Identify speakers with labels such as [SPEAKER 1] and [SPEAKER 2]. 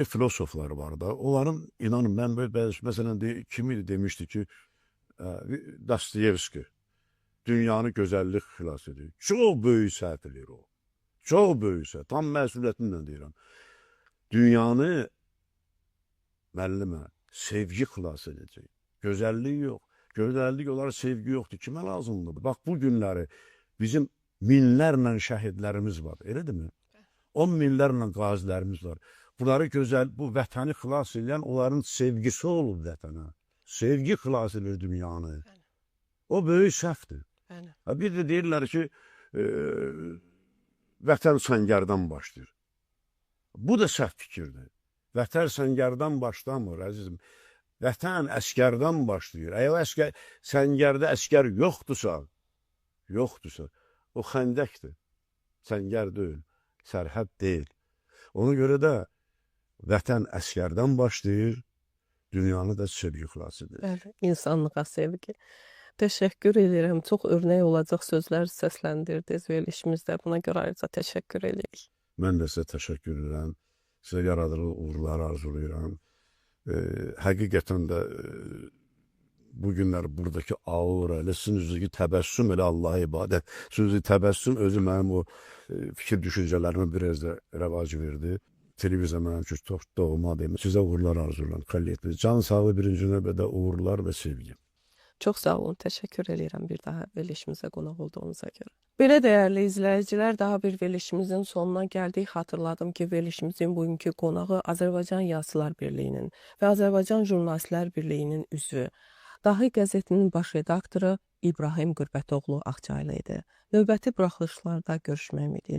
[SPEAKER 1] filosoflar var da. Onların inanın ben böyle mesela kimi demişti ki Dostoyevski dünyanı gözəllik xilas edir. Çox böyük səhv edir o. Çox böyük səhv. Tam məsuliyyətimlə deyirəm. Dünyanı müəllimə sevgi xilas edəcək. Gözəllik yox. Gözəllik olaraq sevgi yoxdur. Kimə lazımdır? Bax bu günləri bizim minlərlə şəhidlərimiz var. Elədirmi? 10 minlərlə qazilərimiz var. Bunları gözəl, bu vətəni xilas edən onların sevgisi olub vətənə. Sevgi xilas edir dünyanı. O böyük səhvdir. Bir də deyirlər ki, vətən səngərdən başlayır. Bu da səhv fikirdir. Vətən səngərdən başlamır, əzizim. Vətən əskərdən başlayır. Əgər səngərdə əskər yoxdursa, o xəndəkdir. Səngər deyil, sərhəd deyil. Ona görə də vətən əskərdən başlayır, dünyanı da sevgi xilas edir.
[SPEAKER 2] Bəli, insanlığa sevgi. Təşəkkür edirəm. Çox örnək olacaq sözlər səsləndirdiniz verilişimizdə. Buna görə ayrıca təşəkkür edirik.
[SPEAKER 1] Mən də sizə təşəkkür edirəm. Sizə yaradıcı uğurlar arzulayıram. Həqiqətən də bu günlər buradakı aura, elə sizin üzrəki təbəssüm, elə Allaha ibadət. Sizin üzrəki təbəssüm özü mənim o fikir düşüncələrimi biraz da rəvac verdi. Televiziya mənim üçün çox doğmadır. Sizə uğurlar arzulayıram. Kvalitetli. Can sağlığı birinci növbədə uğurlar və sevgi.
[SPEAKER 2] Çox sağ olun, təşəkkür edirəm bir daha verilişimizə qonaq olduğunuza görə. Belə dəyərli izləyicilər, daha bir verilişimizin sonuna gəldik. Xatırladım ki, verilişimizin bugünkü qonağı Azərbaycan Yazıçılar Birliyinin və Azərbaycan Jurnalistlər Birliyinin üzvü, Dahi qəzetinin baş redaktoru İbrahim Qürbətoğlu Ağçaylı idi. Növbəti buraxılışlarda görüşmək ümidi ilə.